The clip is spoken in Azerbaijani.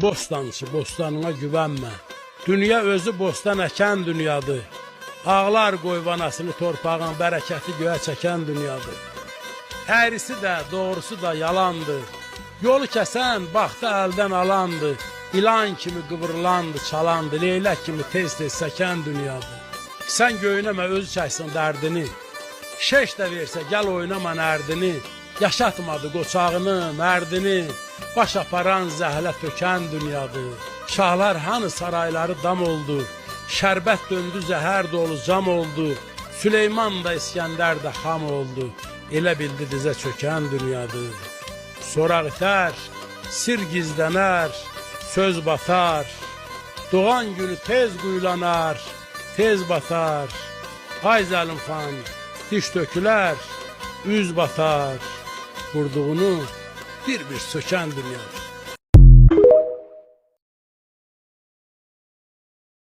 Bostançı, bostanına güvenme. Dünya özü bostan əkən dünyadır. Ağlar qoyvanasını torpağın bərəkəti göğe çəkən dünyadır. Əyrisi də, doğrusu da yalandır. Yolu kəsən, baxdı əldən alandır. İlan kimi qıvrılandı, çalandı. Leylək kimi tez-tez səkən dünyadır. Sən göynəmə, özü çəksin dərdini. Şeş də versə, gəl oynama nərdini. Yaşatmadı qoçağını, mərdini. Baş aparan zəhlə tökən dünyadır. Şahlar hanı sarayları dam oldu. Şərbət döndü zəhər dolu cam oldu. Süleyman da İskəndər də xam oldu. Elə bildi dizə çökən dünyadır. Soraq itər, sir gizlənər, söz batar. Doğan günü tez quyulanar, tez batar. Ay Zəlim xan, diş tökülər, üz batar. Vurduğunu bir sökən dünyadır.